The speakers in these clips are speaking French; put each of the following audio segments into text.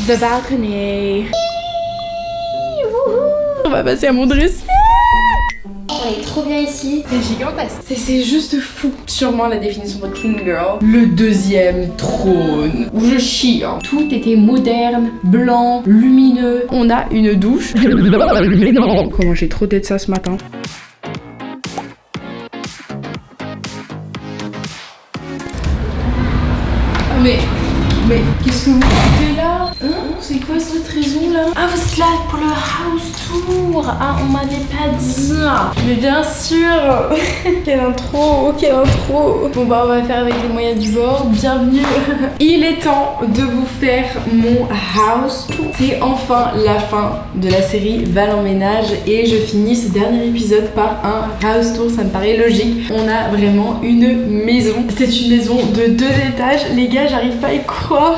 The balcony. On va passer à mon dressing. On est trop bien ici. C'est gigantesque. C'est juste fou. Sûrement la définition de clean girl. Le deuxième trône. Où je chie. Hein. Tout était moderne, blanc, lumineux. On a une douche. Mais non. Comment j'ai trop tête ça ce matin. Mais qu'est-ce que vous foutez là? C'est quoi cette raison là? Ah, vous êtes là pour le house tour. Ah, on m'avait pas dit. Mais bien sûr. Quelle intro, quelle intro. Bon bah on va faire avec les moyens du bord. Bienvenue. Il est temps de vous faire mon house tour. C'est enfin la fin de la série Val en ménage et je finis ce dernier épisode par un house tour. Ça me paraît logique. On a vraiment une maison. C'est une maison de 2 étages. Les gars, j'arrive pas à y croire.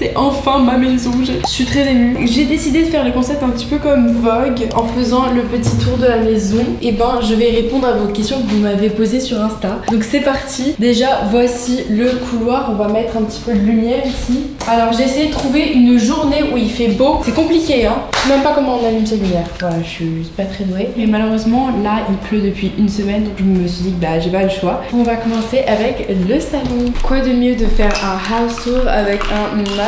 C'est enfin ma maison, je suis très émue. J'ai décidé de faire le concept un petit peu comme Vogue en faisant le petit tour de la maison. Et ben je vais répondre à vos questions que vous m'avez posées sur Insta. Donc c'est parti. Déjà voici le couloir, on va mettre un petit peu de lumière ici. Alors j'ai essayé de trouver une journée où il fait beau. C'est compliqué hein. Je sais même pas comment on allume ces lumières. Voilà, je suis pas très douée. Mais malheureusement là il pleut depuis une semaine donc je me suis dit que bah j'ai pas le choix. On va commencer avec le salon. Quoi de mieux de faire un house tour avec un matcha.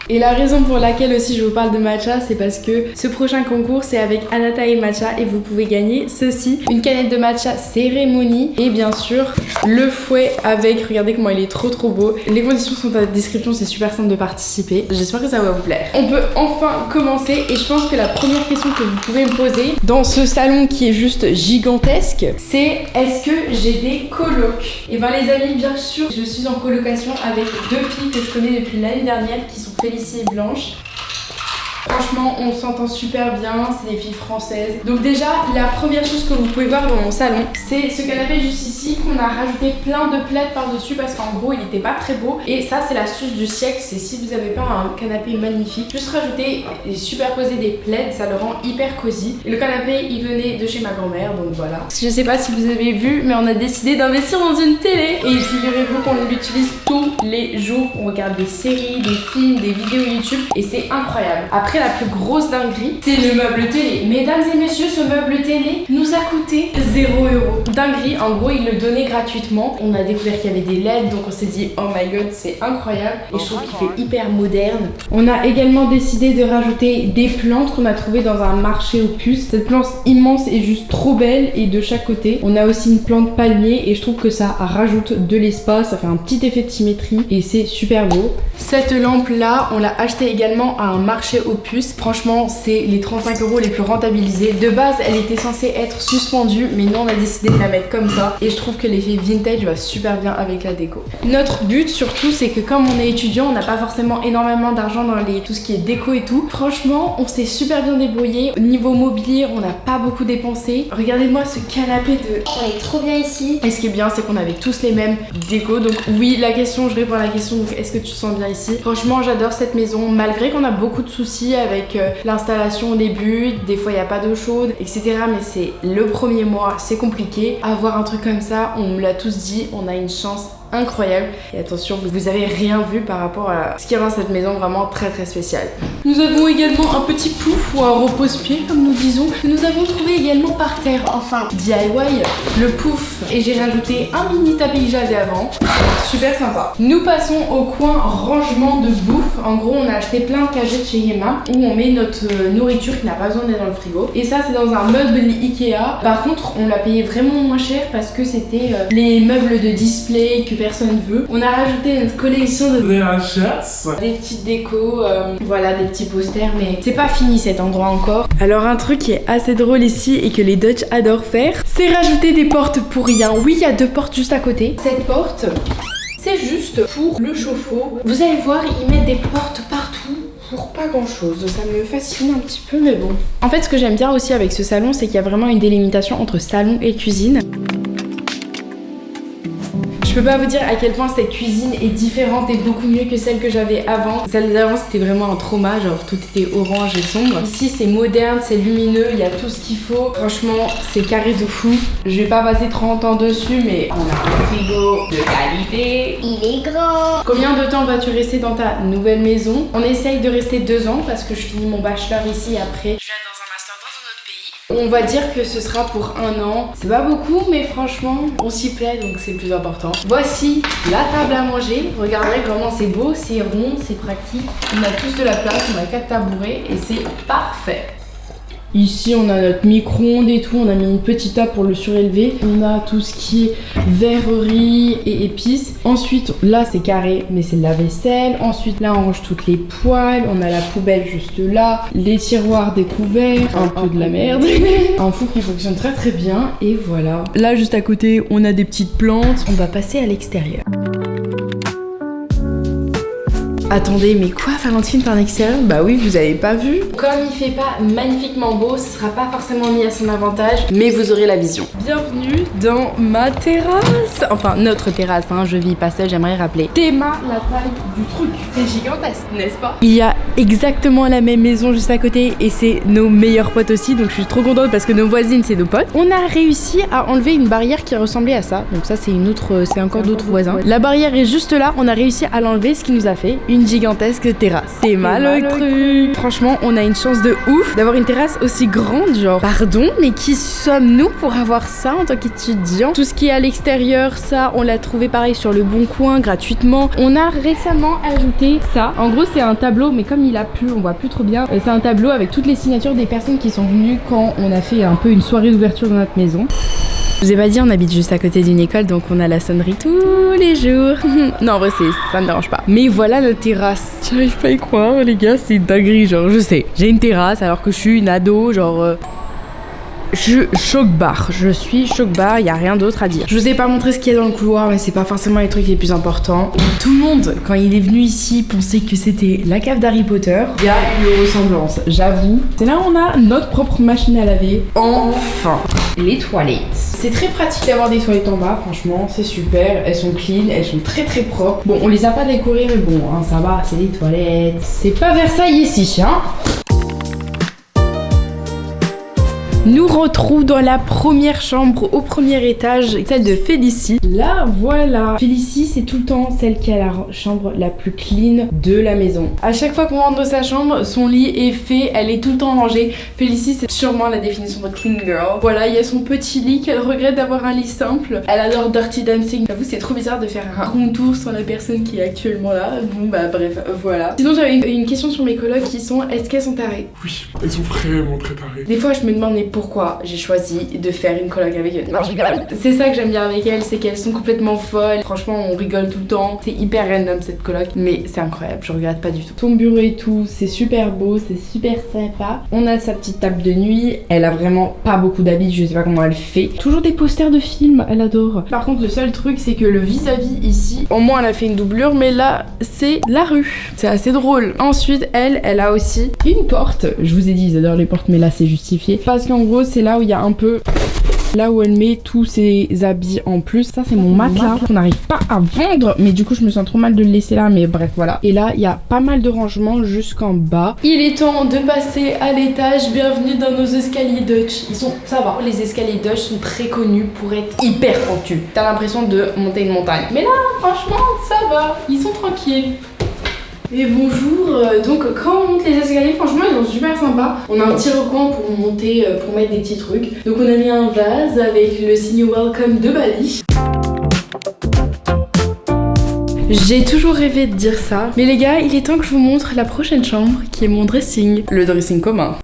Et la raison pour laquelle aussi je vous parle de matcha, c'est parce que ce prochain concours c'est avec Anata et Matcha et vous pouvez gagner ceci, une canette de matcha cérémonie et bien sûr le fouet avec, regardez comment il est trop beau. Les conditions sont dans la description, c'est super simple de participer. J'espère que ça va vous plaire. On peut enfin commencer et je pense que la première question que vous pouvez me poser dans ce salon qui est juste gigantesque, c'est est-ce que j'ai des colocs? Et ben les amis, bien sûr, je suis en colocation avec 2 filles que je connais depuis l'année dernière qui sont Félicie et Blanche. Franchement, on s'entend super bien, c'est des filles françaises. Donc déjà, la première chose que vous pouvez voir dans mon salon, c'est ce canapé juste ici qu'on a rajouté plein de plaids par-dessus parce qu'en gros, il n'était pas très beau. Et ça, c'est l'astuce du siècle, c'est si vous n'avez pas un canapé magnifique, juste rajouter et superposer des plaids, ça le rend hyper cosy. Et le canapé, il venait de chez ma grand-mère, donc voilà. Je sais pas si vous avez vu, mais on a décidé d'investir dans une télé. Et figurez-vous qu'on l'utilise tous les jours. On regarde des séries, des films, des vidéos YouTube et c'est incroyable. Après, la plus grosse dinguerie, c'est le meuble télé. Mesdames et messieurs, ce meuble télé nous a coûté 0 €. Dinguerie, en gros, il le donnait gratuitement. On a découvert qu'il y avait des LED, donc on s'est dit, oh my god, c'est incroyable. Et je trouve qu'il fait hyper moderne. On a également décidé de rajouter des plantes qu'on a trouvées dans un marché aux puces. Cette plante immense est juste trop belle et de chaque côté, on a aussi une plante palmier et je trouve que ça rajoute de l'espace, ça fait un petit effet de symétrie et c'est super beau. Cette lampe là, on l'a achetée également à un marché aux puces. Franchement, c'est les 35 € les plus rentabilisés. De base, elle était censée être suspendue, mais nous on a décidé de la mettre comme ça. Et je trouve que l'effet vintage va super bien avec la déco. Notre but surtout, c'est que comme on est étudiant, on n'a pas forcément énormément d'argent dans tout ce qui est déco et tout. Franchement, on s'est super bien débrouillé. Au niveau mobilier, on n'a pas beaucoup dépensé. Regardez-moi ce canapé de... On est trop bien ici. Et ce qui est bien, c'est qu'on avait tous les mêmes décos. Donc oui, la question, je réponds à la question. Donc est-ce que tu te sens bien ici? Franchement, j'adore cette maison. Malgré qu'on a beaucoup de soucis avec l'installation au début, des fois il n'y a pas d'eau chaude, etc. Mais c'est le premier mois, c'est compliqué. Avoir un truc comme ça, on me l'a tous dit, on a une chance incroyable. Et attention, vous avez rien vu par rapport à ce qui rend cette maison vraiment très spéciale. Nous avons également un petit pouf ou un repose-pied comme nous disons, que nous avons trouvé également par terre. Enfin, DIY, le pouf. Et j'ai rajouté un mini tapis que j'avais avant. Super sympa. Nous passons au coin rangement de bouffe. En gros, on a acheté plein de cagettes chez Yema où on met notre nourriture qui n'a pas besoin d'être dans le frigo. Et ça, c'est dans un meuble Ikea. Par contre, on l'a payé vraiment moins cher parce que c'était les meubles de display que personne veut. On a rajouté notre collection de VHS, des petites décos, voilà, des petits posters, mais c'est pas fini cet endroit encore. Alors un truc qui est assez drôle ici et que les Dutch adorent faire, c'est rajouter des portes pour rien. Oui, il y a 2 portes juste à côté. Cette porte, c'est juste pour le chauffe-eau. Vous allez voir, ils mettent des portes partout. Pour pas grand chose, ça me fascine un petit peu mais bon. En fait, ce que j'aime bien aussi avec ce salon, c'est qu'il y a vraiment une délimitation entre salon et cuisine. Je peux pas vous dire à quel point cette cuisine est différente et beaucoup mieux que celle que j'avais avant. Celle d'avant c'était vraiment un trauma, genre tout était orange et sombre. Ici c'est moderne, c'est lumineux, il y a tout ce qu'il faut. Franchement c'est carré de fou. Je vais pas passer 30 ans dessus mais on a un frigo de qualité. Il est grand. Combien de temps vas-tu rester dans ta nouvelle maison? On essaye de rester 2 ans parce que je finis mon bachelor ici et après je vais dans un master dans un autre pays. On va dire que ce sera pour 1 an. C'est pas beaucoup mais franchement on s'y plaît donc c'est le plus important. Voici la table à manger. Regardez comment c'est beau, c'est rond, c'est pratique. On a tous de la place, on a 4 tabourets et c'est parfait. Ici on a notre micro-ondes et tout, on a mis une petite table pour le surélever. On a tout ce qui est verrerie et épices. Ensuite là c'est carré mais c'est le lave-vaisselle. Ensuite là on range toutes les poêles, on a la poubelle juste là, les tiroirs découverts, un peu de la merde. Un four qui fonctionne très très bien et voilà. Là juste à côté on a des petites plantes. On va passer à l'extérieur. Attendez, mais quoi, Valentine, t'es en extérieur? Bah oui, vous avez pas vu. Comme il fait pas magnifiquement beau, ce sera pas forcément mis à son avantage, mais vous aurez la vision. Bienvenue dans ma terrasse. Enfin, notre terrasse, hein, je vis pas seule, j'aimerais rappeler. Théma, la taille du truc. C'est gigantesque, n'est-ce pas? Il y a exactement la même maison juste à côté et c'est nos meilleurs potes aussi, donc je suis trop contente parce que nos voisines, c'est nos potes. On a réussi à enlever une barrière qui ressemblait à ça, donc ça c'est une autre, c'est encore d'autres voisins. La barrière est juste là, on a réussi à l'enlever, ce qui nous a fait une gigantesque terrasse. C'est mal le truc. Franchement, on a une chance de ouf d'avoir une terrasse aussi grande, genre. Pardon, mais qui sommes-nous pour avoir ça en tant qu'étudiant? Tout ce qui est à l'extérieur, ça, on l'a trouvé pareil sur le Bon Coin gratuitement. On a récemment ajouté ça. En gros, c'est un tableau, mais comme il a plu, on voit plus trop bien. C'est un tableau avec toutes les signatures des personnes qui sont venues quand on a fait un peu une soirée d'ouverture dans notre maison. Je vous ai pas dit, on habite juste à côté d'une école, donc on a la sonnerie tous les jours. Non, en vrai, ça me dérange pas. Mais voilà notre terrasse. J'arrive pas à y croire, les gars, c'est une dinguerie. Genre, je sais, j'ai une terrasse alors que je suis une ado, genre... choc-barre, je suis choc-barre, y a rien d'autre à dire. Je vous ai pas montré ce qu'il y a dans le couloir, mais c'est pas forcément les trucs les plus importants. Tout le monde, quand il est venu ici, pensait que c'était la cave d'Harry Potter. Il y a une ressemblance, j'avoue. C'est là où on a notre propre machine à laver. Enfin, les toilettes. C'est très pratique d'avoir des toilettes en bas, franchement, c'est super. Elles sont clean, elles sont très très propres. Bon, on les a pas décorées, mais bon, hein, ça va, c'est des toilettes. C'est pas Versailles ici, hein. Nous retrouve dans la première chambre au premier étage, celle de Félicie. Là, voilà. Félicie, c'est tout le temps celle qui a la chambre la plus clean de la maison. À chaque fois qu'on rentre dans sa chambre, son lit est fait, elle est tout le temps rangée. Félicie, c'est sûrement la définition de clean girl. Voilà, il y a son petit lit qu'elle regrette d'avoir un lit simple. Elle adore Dirty Dancing. J'avoue, c'est trop bizarre de faire un contour sans la personne qui est actuellement là. Bon, bah bref, voilà. Sinon, j'avais une question sur mes colocs qui sont, est-ce qu'elles sont tarées? Oui, elles sont vraiment très tarées. Des fois, je me demande, mais pourquoi j'ai choisi de faire une coloc avec elles? Non, je rigole. C'est ça que j'aime bien avec elles, c'est qu'elles sont complètement folles. Franchement, on rigole tout le temps. C'est hyper random cette coloc, mais c'est incroyable, je regrette pas du tout. Son bureau et tout, c'est super beau, c'est super sympa. On a sa petite table de nuit. Elle a vraiment pas beaucoup d'habits, je sais pas comment elle fait. Toujours des posters de films, elle adore. Par contre, le seul truc, c'est que le vis-à-vis ici, au moins elle a fait une doublure, mais là, c'est la rue. C'est assez drôle. Ensuite, elle a aussi une porte. Je vous ai dit, ils adorent les portes, mais là, c'est justifié. Parce qu'en gros, c'est là où il y a un peu... Là où elle met tous ses habits en plus. Ça, c'est mon matelas qu'on n'arrive pas à vendre. Mais du coup, je me sens trop mal de le laisser là. Mais bref, voilà. Et là, il y a pas mal de rangements jusqu'en bas. Il est temps de passer à l'étage. Bienvenue dans nos escaliers Dutch. Ça va. Les escaliers Dutch sont très connus pour être hyper pentus. T'as l'impression de monter une montagne. Mais là, franchement, ça va. Ils sont tranquilles. Et bonjour, donc quand on monte les escaliers, franchement ils sont super sympas. On a un petit recoin pour monter, pour mettre des petits trucs. Donc on a mis un vase avec le signe Welcome de Bali. J'ai toujours rêvé de dire ça. Mais les gars, il est temps que je vous montre la prochaine chambre qui est mon dressing. Le dressing commun.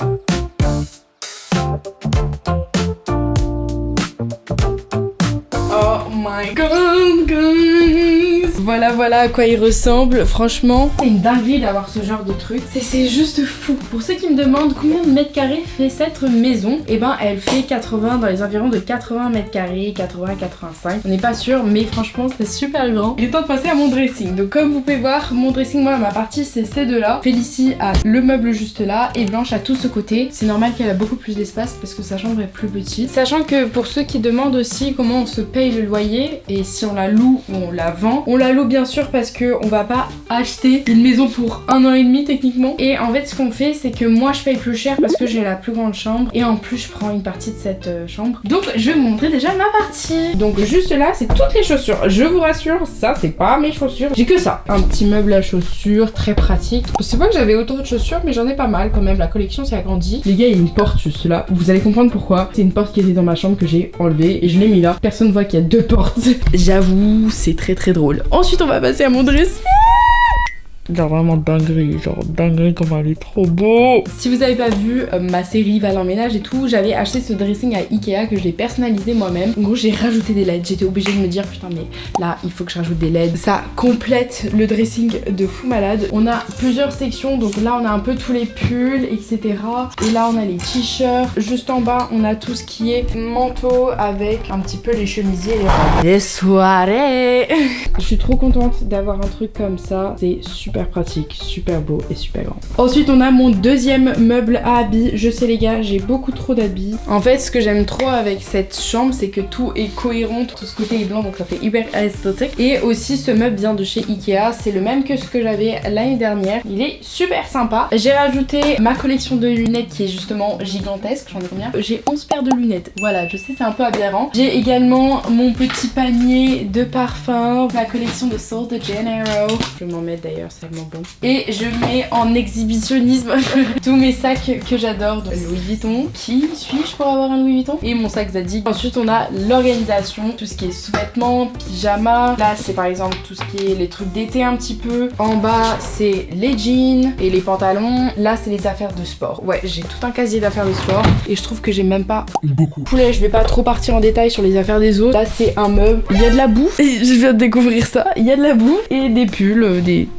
Oh my god, guys. Voilà voilà à quoi il ressemble. Franchement, c'est une dinguerie d'avoir ce genre de truc. C'est juste fou. Pour ceux qui me demandent combien de mètres carrés fait cette maison, et ben elle fait 80, dans les environs de 80 mètres carrés, 80, 85. On n'est pas sûr, mais franchement c'est super grand. Il est temps de passer à mon dressing. Donc comme vous pouvez voir, mon dressing, moi ma partie c'est ces deux là. Félicie a le meuble juste là et Blanche a tout ce côté. C'est normal qu'elle a beaucoup plus d'espace parce que sa chambre est plus petite. Sachant que pour ceux qui demandent aussi comment on se paye le loyer et si on la loue ou on la vend, on la loue bien sûr parce que on va pas acheter une maison pour 1 an et demi techniquement. Et en fait ce qu'on fait c'est que moi je paye plus cher parce que j'ai la plus grande chambre et en plus je prends une partie de cette chambre. Donc je vais vous montrer déjà ma partie. Donc juste là c'est toutes les chaussures. Je vous rassure, ça c'est pas mes chaussures. J'ai que ça. Un petit meuble à chaussures très pratique. C'est pas que j'avais autant de chaussures mais j'en ai pas mal quand même. La collection s'est agrandie. Les gars il y a une porte juste là. Vous allez comprendre pourquoi. C'est une porte qui était dans ma chambre que j'ai enlevée et je l'ai mis là. Personne voit qu'il y a 2 portes. J'avoue c'est très très drôle. Ensuite on va passer à mon dressing. Genre vraiment dinguerie comment elle est trop beau. Si vous avez pas vu ma série Val en ménage et tout, j'avais acheté ce dressing à Ikea que j'ai personnalisé moi-même. En gros j'ai rajouté des LED, j'étais obligée de me dire putain mais là il faut que je rajoute des LED. Ça complète le dressing de fou malade. On a plusieurs sections, donc là on a un peu tous les pulls etc. Et là on a les t-shirts. Juste en bas on a tout ce qui est manteau avec un petit peu les chemisiers et les robes. Des soirées. Je suis trop contente d'avoir un truc comme ça, c'est super pratique, super beau et super grand. Ensuite on a mon deuxième meuble à habits. Je sais les gars, j'ai beaucoup trop d'habits. En fait ce que j'aime trop avec cette chambre c'est que tout est cohérent, tout ce côté est blanc donc ça fait hyper esthétique. Et aussi ce meuble vient de chez Ikea, c'est le même que ce que j'avais l'année dernière. Il est super sympa. J'ai rajouté ma collection de lunettes qui est justement gigantesque. J'en ai combien? J'ai 11 paires de lunettes. Voilà, je sais c'est un peu aberrant. J'ai également mon petit panier de parfums, ma collection de Sol de Janeiro. Je vais m'en mettre d'ailleurs, c'est tellement bon. Et je mets en exhibitionnisme tous mes sacs que j'adore. Donc Louis Vuitton. Qui suis-je pour avoir un Louis Vuitton? Et mon sac Zadig. Ensuite on a l'organisation, tout ce qui est sous-vêtements, pyjama. Là c'est par exemple tout ce qui est les trucs d'été un petit peu. En bas c'est les jeans et les pantalons. Là c'est les affaires de sport. Ouais, j'ai tout un casier d'affaires de sport et je trouve que j'ai même pas beaucoup. Poulet, je vais pas trop partir en détail sur les affaires des autres. Là c'est un meuble. Il y a de la bouffe. Je viens de découvrir ça. Il y a de la bouffe et des pulls,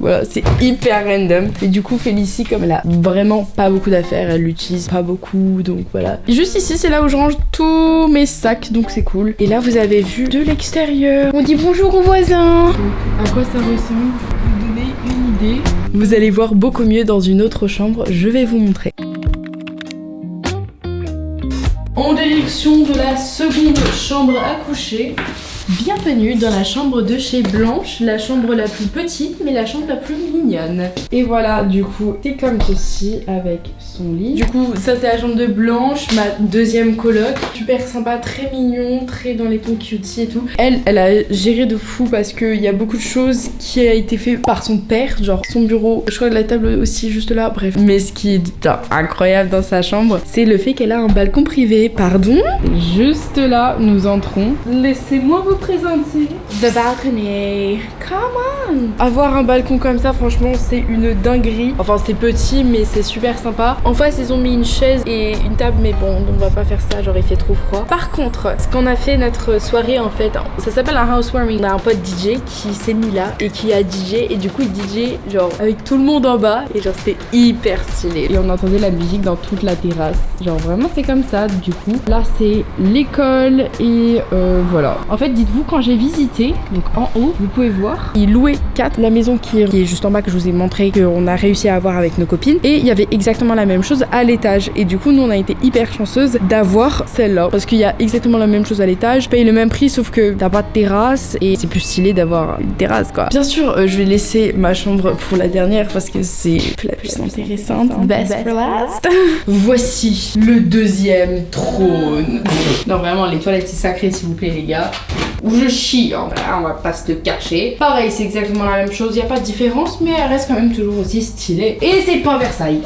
voilà, c'est hyper random. Et du coup Félicie comme elle a vraiment pas beaucoup d'affaires, elle l'utilise pas beaucoup donc voilà. Et juste ici c'est là où je range tous mes sacs donc c'est cool. Et là vous avez vu de l'extérieur. On dit bonjour aux voisins. Donc à quoi ça ressemble pour vous donner une idée. Vous allez voir beaucoup mieux dans une autre chambre, je vais vous montrer. En direction de la seconde chambre à coucher. Bienvenue dans la chambre de chez Blanche, la chambre la plus petite mais la chambre la plus mignonne. Et voilà, du coup, c'est comme ceci avec son lit. Du coup, ça c'est la chambre de Blanche, ma deuxième coloc. Super sympa, très mignon, très dans les tons cutie et tout. Elle a géré de fou parce qu'il y a beaucoup de choses qui a été fait par son père, genre son bureau, je crois que la table aussi juste là, bref. Mais ce qui est genre, incroyable dans sa chambre, c'est le fait qu'elle a un balcon privé. Pardon. Juste là, nous entrons. Laissez-moi vous présenter the balcony. Come on. Avoir un balcon comme ça, franchement, c'est une dinguerie. Enfin, c'est petit, mais c'est super sympa. En face, ils ont mis une chaise et une table, mais bon, on va pas faire ça, genre il fait trop froid. Par contre, ce qu'on a fait notre soirée, en fait, ça s'appelle un housewarming. On a un pote DJ qui s'est mis là et qui a DJ et du coup, il DJ genre avec tout le monde en bas et genre c'était hyper stylé. Et on entendait la musique dans toute la terrasse. Genre vraiment, c'est comme ça. Du coup, là, c'est l'école et voilà. En fait, dites-vous quand j'ai visité, donc en haut, vous pouvez voir, ils louaient 4, la maison qui est juste en bas que je vous ai montré qu'on a réussi à avoir avec nos copines et il y avait exactement la même chose à l'étage et du coup nous on a été hyper chanceuses d'avoir celle-là parce qu'il y a exactement la même chose à l'étage, paye le même prix sauf que t'as pas de terrasse et c'est plus stylé d'avoir une terrasse quoi. Bien sûr je vais laisser ma chambre pour la dernière parce que c'est la plus intéressante. Best for last. Voici le deuxième trône. Non vraiment les toilettes c'est sacré s'il vous plaît les gars. Où je chie, hein. Voilà, on va pas se le cacher. Pareil, c'est exactement la même chose, il n'y a pas de différence, mais elle reste quand même toujours aussi stylée. Et c'est pas Versailles.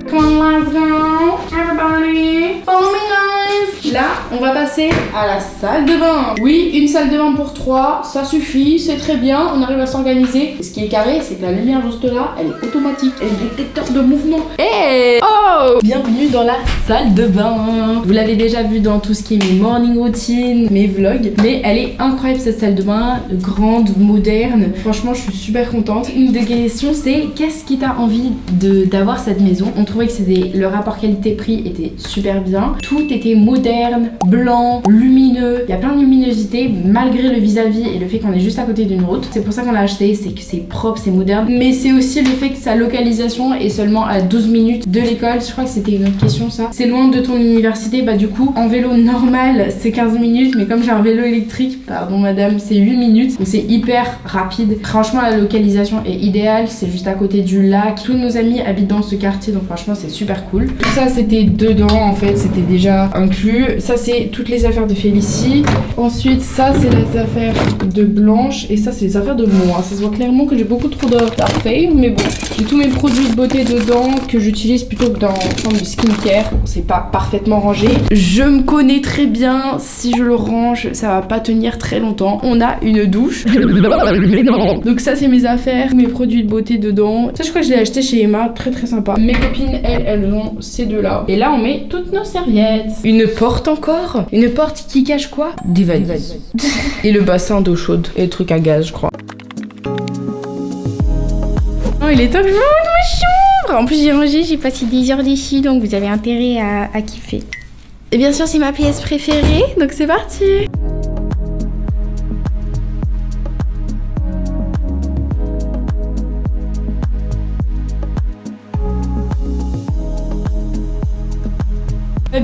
Come on, let's go. Everybody, follow me guys. Là, on va passer à la salle de bain. Oui, une salle de bain pour 3, ça suffit, c'est très bien, on arrive à s'organiser. Ce qui est carré, c'est que la lumière juste là, elle est automatique, elle est détecteur de mouvement. Hey, oh, bienvenue dans la salle de bain. Vous l'avez déjà vu dans tout ce qui est mes morning routines, mes vlogs, mais elle est incroyable cette salle de bain, grande, moderne. Franchement, je suis super contente. Une des questions, c'est qu'est-ce qui t'a envie d'avoir cette maison? On trouvait que le rapport qualité-prix était super bien. Tout était moderne, blanc, lumineux. Il y a plein de luminosité malgré le vis-à-vis et le fait qu'on est juste à côté d'une route. C'est pour ça qu'on l'a acheté, c'est que c'est propre, c'est moderne. Mais c'est aussi le fait que sa localisation est seulement à 12 minutes de l'école. Je crois que c'était une autre question ça. C'est loin de ton université, bah du coup en vélo normal c'est 15 minutes, mais comme j'ai un vélo électrique, pardon madame, c'est 8 minutes. Donc c'est hyper rapide. Franchement la localisation est idéale, c'est juste à côté du lac. Tous nos amis habitent dans ce quartier, donc franchement c'est super cool. Tout ça c'était dedans en fait, c'était déjà inclus. Ça c'est toutes les affaires de Félicie. Ensuite ça c'est les affaires de Blanche et ça c'est les affaires de moi. Ça se voit clairement que j'ai beaucoup trop d'affaires, mais bon, j'ai tous mes produits de beauté dedans que j'utilise plutôt que dans du skincare. C'est pas parfaitement rangé. Je me connais très bien, si je le range ça va pas tenir très longtemps. On a une douche. Donc ça c'est mes affaires, mes produits de beauté dedans. Ça je crois que je l'ai acheté chez Emma, très très sympa. Mes copines elles ont ces deux là. Et là on met toutes nos serviettes. Une porte encore. Une porte qui cache quoi? Des valises. Et le bassin d'eau chaude. Et le truc à gaz je crois. Oh il est temps que je monte ma chambre. En plus j'ai rangé, j'ai passé des heures dessus, donc vous avez intérêt à kiffer. Et bien sûr c'est ma pièce préférée, donc c'est parti.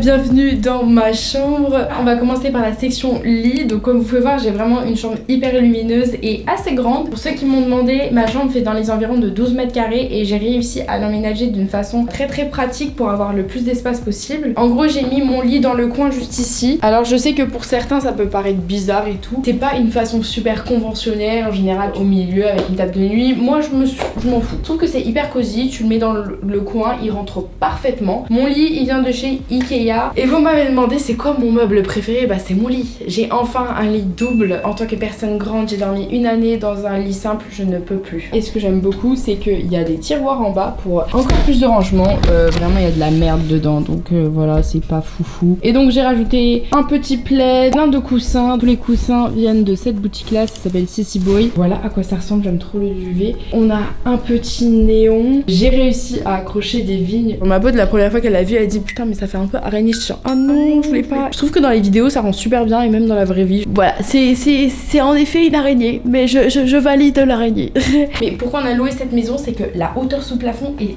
Bienvenue dans ma chambre. On va commencer par la section lit. Donc comme vous pouvez voir j'ai vraiment une chambre hyper lumineuse et assez grande. Pour ceux qui m'ont demandé, ma chambre fait dans les environs de 12 mètres carrés et j'ai réussi à l'emménager d'une façon très très pratique pour avoir le plus d'espace possible. En gros j'ai mis mon lit dans le coin juste ici. Alors je sais que pour certains ça peut paraître bizarre et tout. C'est pas une façon super conventionnelle, en général au milieu avec une table de nuit. Moi je m'en fous. Je trouve que c'est hyper cosy, tu le mets dans le coin, il rentre parfaitement. Mon lit il vient de chez Ikea. Et vous m'avez demandé c'est quoi mon meuble préféré, bah c'est mon lit. J'ai enfin un lit double. En tant que personne grande j'ai dormi une année dans un lit simple, je ne peux plus. Et ce que j'aime beaucoup c'est qu'il y a des tiroirs en bas pour encore plus de rangement. Vraiment il y a de la merde dedans, donc voilà c'est pas foufou. Et donc j'ai rajouté un petit plaid, plein de coussins. Tous les coussins viennent de cette boutique là, ça s'appelle Sissy Boy. Voilà à quoi ça ressemble, j'aime trop le duvet. On a un petit néon. J'ai réussi à accrocher des vignes. Ma pote la première fois qu'elle l'a vu elle a dit putain mais ça fait un peu araignée. Je suis ah non je voulais pas. Je trouve que dans les vidéos ça rend super bien et même dans la vraie vie. Voilà c'est en effet une araignée, mais je valide l'araignée. Mais pourquoi on a loué cette maison, c'est que la hauteur sous plafond est...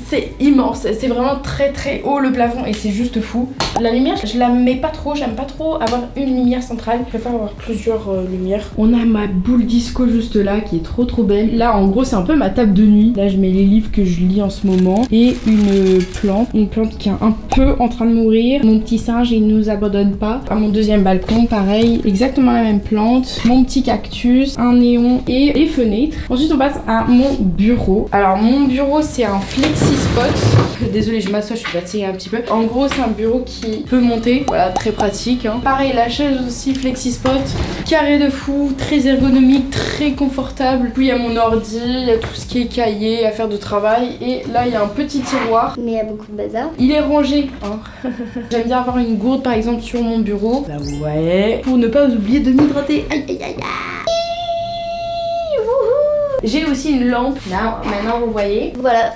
C'est immense, c'est vraiment très très haut le plafond et c'est juste fou. La lumière, je la mets pas trop, j'aime pas trop avoir une lumière centrale, je préfère avoir plusieurs lumières. On a ma boule disco juste là qui est trop trop belle. Là en gros c'est un peu ma table de nuit. Là je mets les livres que je lis en ce moment et une plante qui est un peu en train de mourir. Mon petit singe il nous abandonne pas. À mon deuxième balcon pareil, exactement la même plante. Mon petit cactus, un néon et les fenêtres. Ensuite on passe à mon bureau. Alors mon bureau c'est un flexi spot. Désolée je m'assois, je suis fatiguée un petit peu. En gros c'est un bureau qui peut monter, voilà très pratique hein. Pareil la chaise aussi flexi spot, carré de fou, très ergonomique, très confortable. Puis il y a mon ordi, il y a tout ce qui est cahier, affaires de travail et là il y a un petit tiroir. Mais il y a beaucoup de bazar. Il est rangé hein. J'aime bien avoir une gourde par exemple sur mon bureau. Bah ouais. Pour ne pas oublier de m'hydrater. Aïe aïe aïe aïe. J'ai aussi une lampe. Là, maintenant vous voyez. Voilà.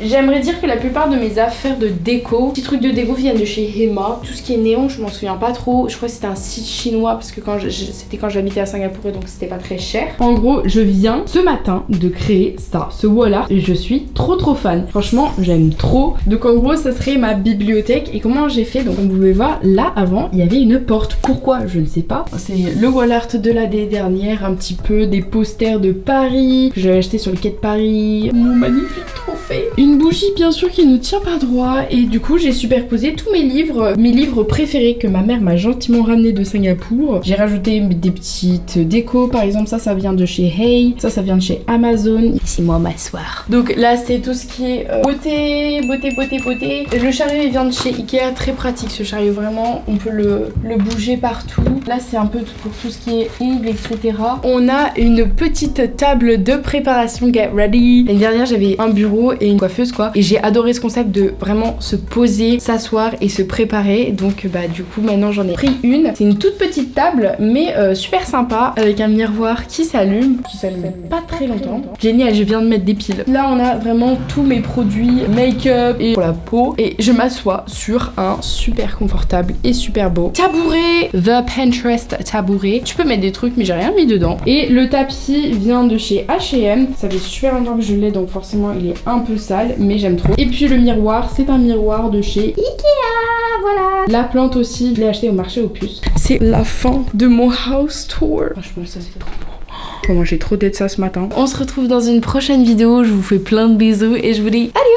J'aimerais dire que la plupart de mes affaires de déco, petits trucs de déco viennent de chez Emma. Tout ce qui est néon, je m'en souviens pas trop. Je crois que c'était un site chinois parce que c'était quand j'habitais à Singapour et donc c'était pas très cher. En gros, je viens ce matin de créer ça, ce voilà, et je suis trop fan. Franchement, j'aime trop. Donc en gros, ça serait ma bibliothèque. Et comment j'ai fait? Donc comme vous pouvez voir, là avant, il y avait une porte. Pourquoi? Je ne sais pas. C'est le wall art de l'année dernière, un petit peu des posters de Paris que j'avais acheté sur le quai de Paris. Mon magnifique trophée. une bougie bien sûr qui ne tient pas droit et du coup j'ai superposé tous mes livres préférés que ma mère m'a gentiment ramené de Singapour. J'ai rajouté des petites décos, par exemple ça vient de chez Hey, ça vient de chez Amazon. Laissez-moi m'asseoir. Donc là c'est tout ce qui est beauté. Le chariot il vient de chez Ikea, très pratique ce chariot, vraiment on peut le bouger partout. Là c'est un peu pour tout ce qui est ongles, etc. On a une petite table de préparation, get ready. L'année dernière j'avais un bureau et une coiffeuse quoi, et j'ai adoré ce concept de vraiment se poser, s'asseoir et se préparer. Donc bah du coup maintenant j'en ai pris une. C'est une toute petite table mais super sympa avec un miroir qui s'allume pas très longtemps. Génial, je viens de mettre des piles. Là on a vraiment tous mes produits make-up et pour la peau et je m'assois sur un super confortable et super beau tabouret, The Pinterest tabouret. Tu peux mettre des trucs mais j'ai rien mis dedans. Et le tapis vient de chez H&M. Ça fait super longtemps que je l'ai donc forcément il est un peu sale mais j'aime trop. Et puis le miroir, c'est un miroir de chez Ikea, voilà. La plante aussi, je l'ai acheté au marché aux puces. C'est la fin de mon house tour. Franchement ça c'est trop beau. Moi j'ai trop d'être ça ce matin. On se retrouve dans une prochaine vidéo, je vous fais plein de bisous et je vous dis adieu.